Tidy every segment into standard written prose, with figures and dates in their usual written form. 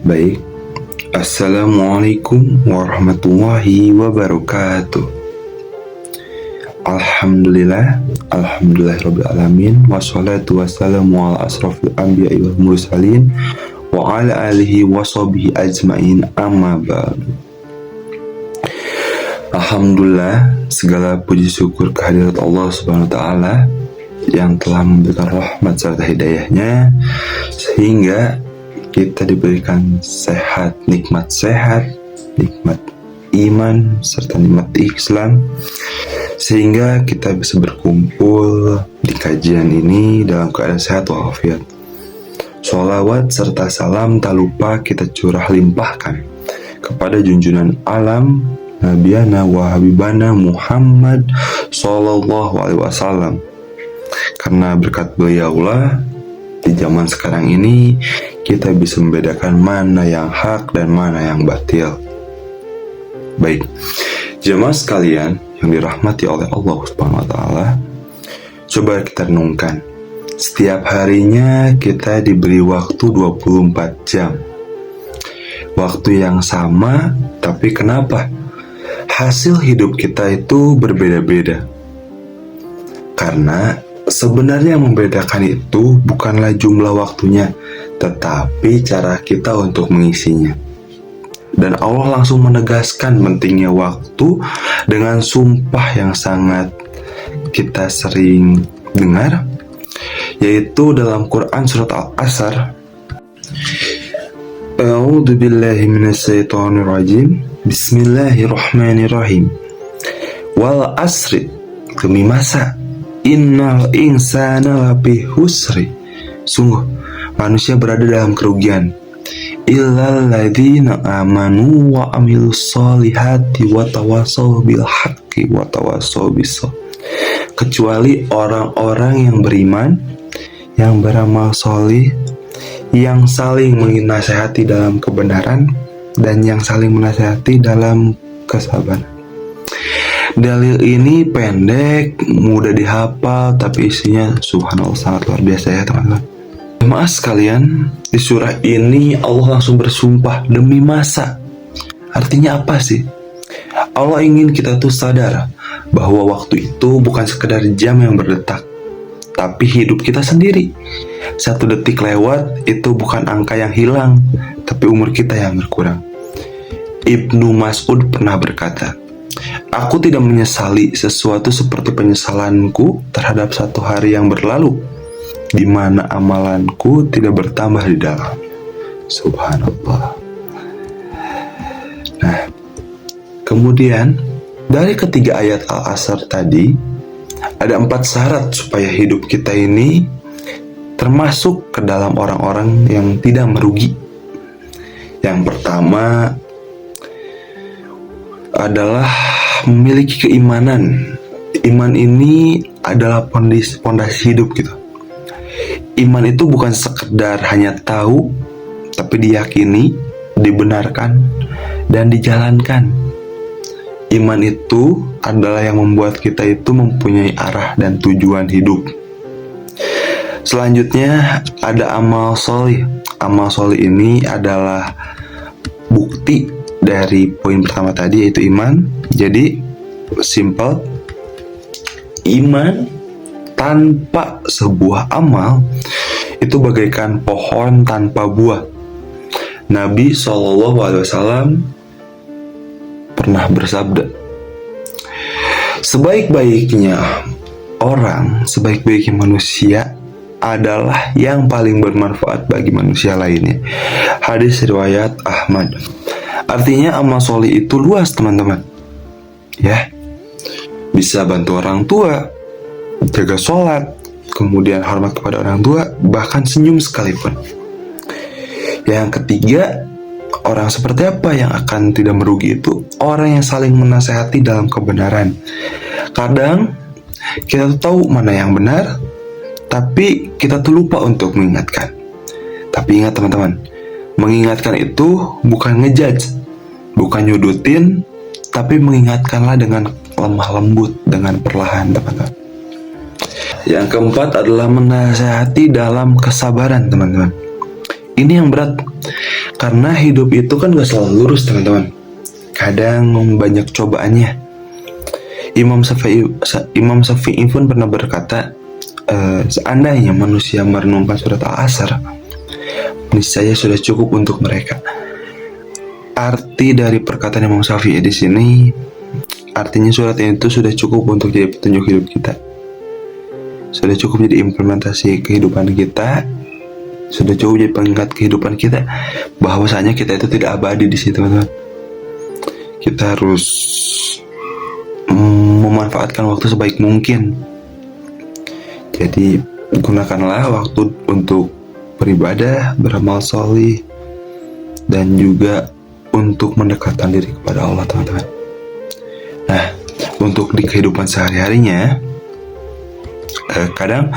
Baik, Assalamualaikum warahmatullahi wabarakatuh. Alhamdulillahirrabbilalamin. Wassalatu wassalamu ala asrafil anbiya'i wal mursalin wa ala alihi wa sahbihi ajma'in, amma ba'du. Alhamdulillah, segala puji syukur kehadirat Allah Subhanahu wa ta'ala yang telah memberikan rahmat serta hidayahnya sehingga kita diberikan nikmat sehat, nikmat iman, serta nikmat Islam, sehingga kita bisa berkumpul di kajian ini dalam keadaan sehat walafiat. Sholawat serta salam tak lupa kita curah limpahkan kepada junjungan alam Nabiana wa Habibana Muhammad Sallallahu Alaihi Wasallam. Karena berkat beliaulah di zaman sekarang ini kita bisa membedakan mana yang hak dan mana yang batil. Baik, jemaah sekalian yang dirahmati oleh Allah Subhanahu wa ta'ala, coba kita renungkan. Setiap harinya kita diberi waktu 24 jam. Waktu yang sama, tapi kenapa hasil hidup kita itu berbeda-beda? Karena sebenarnya yang membedakan itu bukanlah jumlah waktunya, tetapi cara kita untuk mengisinya. Dan Allah langsung menegaskan pentingnya waktu dengan sumpah yang sangat kita sering dengar, yaitu dalam Quran surat Al-Asr. A'udzu billahi minasyaitonir rajim. Bismillahirrahmanirrahim. Wal asri, demi masa, innal insana lafi husri, sungguh manusia berada dalam kerugian, illal ladzina amanu wa amilus solihati wa tawassaw bil haqqi wa tawassaw bis sabr, kecuali orang-orang yang beriman, yang beramal solih, yang saling menasihati dalam kebenaran, dan yang saling menasihati dalam kesabaran. Dalil ini pendek, mudah dihafal, tapi isinya subhanallah sangat luar biasa ya teman-teman. Jemaah sekalian, di surah ini Allah langsung bersumpah demi masa. Artinya apa sih? Allah ingin kita tuh sadar bahwa waktu itu bukan sekedar jam yang berdetak, tapi hidup kita sendiri. 1 detik lewat itu bukan angka yang hilang, tapi umur kita yang berkurang. Ibnu Mas'ud pernah berkata, "Aku tidak menyesali sesuatu seperti penyesalanku terhadap 1 hari yang berlalu, di mana amalanku tidak bertambah di dalam." Subhanallah. Nah, kemudian dari ketiga ayat Al-Asr tadi, ada 4 syarat supaya hidup kita ini termasuk ke dalam orang-orang yang tidak merugi. Yang pertama adalah memiliki keimanan. Iman ini adalah pondasi hidup gitu. Iman itu bukan sekedar hanya tahu, tapi diyakini, dibenarkan, dan dijalankan. Iman itu adalah yang membuat kita itu mempunyai arah dan tujuan hidup. Selanjutnya ada amal solih. Amal solih ini adalah bukti dari poin pertama tadi, yaitu iman. Jadi simple, iman tanpa sebuah amal itu bagaikan pohon tanpa buah. Nabi SAW pernah bersabda, sebaik-baiknya orang, sebaik-baiknya manusia adalah yang paling bermanfaat bagi manusia lainnya. Hadis riwayat Ahmad. Artinya amal solih itu luas teman-teman, ya. Bisa bantu orang tua, jaga sholat, kemudian hormat kepada orang tua, bahkan senyum sekalipun. Yang ketiga, orang seperti apa yang akan tidak merugi itu? Orang yang saling menasehati dalam kebenaran. Kadang kita tahu mana yang benar, tapi kita tuh lupa untuk mengingatkan. Tapi ingat teman-teman, mengingatkan itu bukan ngejudge, bukan nyudutin, tapi mengingatkanlah dengan lemah lembut, dengan perlahan teman-teman. Yang keempat adalah menasehati dalam kesabaran teman-teman. Ini yang berat, Karena hidup itu kan gak selalu lurus teman-teman. Kadang banyak cobaannya. Imam Syafi'i pun pernah berkata, seandainya manusia merenungkan surat Al-Asr, niscaya sudah cukup untuk mereka. Arti dari perkataan Imam Syafi'i di sini, artinya surat itu sudah cukup untuk jadi petunjuk hidup kita. Sudah cukup jadi implementasi kehidupan kita. Sudah cukup jadi pengingat kehidupan kita bahwasanya kita itu tidak abadi di sini, teman-teman. Kita harus memanfaatkan waktu sebaik mungkin. Jadi gunakanlah waktu untuk beribadah, beramal solih, dan juga untuk mendekatkan diri kepada Allah, teman-teman. Nah, untuk di kehidupan sehari-harinya, kadang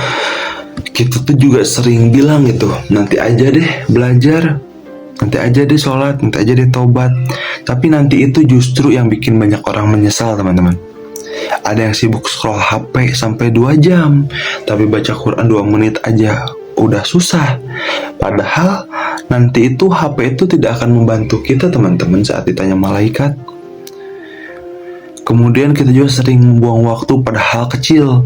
kita tuh juga sering bilang gitu, nanti aja deh belajar, nanti aja deh sholat, nanti aja deh tobat. Tapi nanti itu justru yang bikin banyak orang menyesal, teman-teman. Ada yang sibuk scroll HP sampai 2 jam, tapi baca Quran 2 menit aja udah susah. Padahal nanti itu HP itu tidak akan membantu kita, teman-teman, saat ditanya malaikat. Kemudian kita juga sering buang waktu pada hal kecil.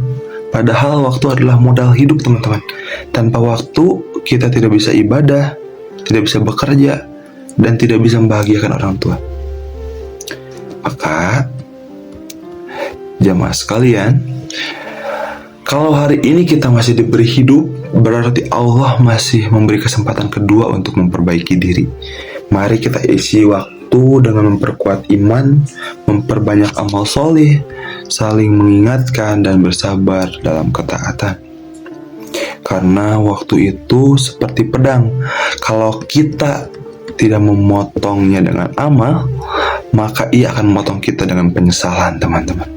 Padahal waktu adalah modal hidup, teman-teman. Tanpa waktu kita tidak bisa ibadah, tidak bisa bekerja, dan tidak bisa membahagiakan orang tua. Maka jamaah sekalian, kalau hari ini kita masih diberi hidup, berarti Allah masih memberi kesempatan kedua untuk memperbaiki diri. Mari kita isi waktu dengan memperkuat iman, memperbanyak amal soleh, saling mengingatkan dan bersabar dalam ketaatan. Karena waktu itu seperti pedang. Kalau kita tidak memotongnya dengan amal, maka ia akan memotong kita dengan penyesalan, teman-teman.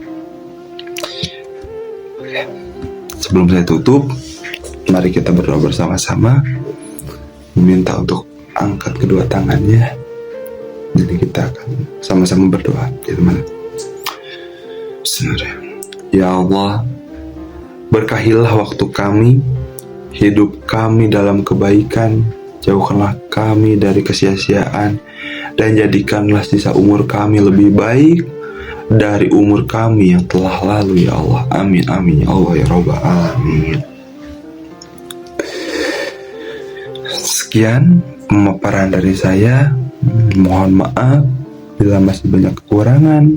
Sebelum saya tutup, mari kita berdoa bersama-sama, meminta untuk angkat kedua tangannya. Jadi kita akan sama-sama berdoa, teman-teman. Ya Allah, berkahilah waktu kami, hidup kami dalam kebaikan, jauhkanlah kami dari kesia-siaan, dan jadikanlah sisa umur kami lebih baik dari umur kami yang telah lalu, ya Allah. Amin, amin, ya Allah, ya Rabbal Alamin. Sekian pemaparan dari saya. Mohon maaf bila masih banyak kekurangan,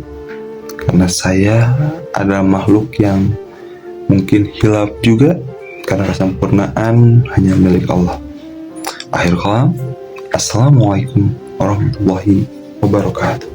karena saya adalah makhluk yang mungkin hilaf juga, karena kesempurnaan hanya milik Allah. Akhir kalam, Assalamualaikum warahmatullahi wabarakatuh.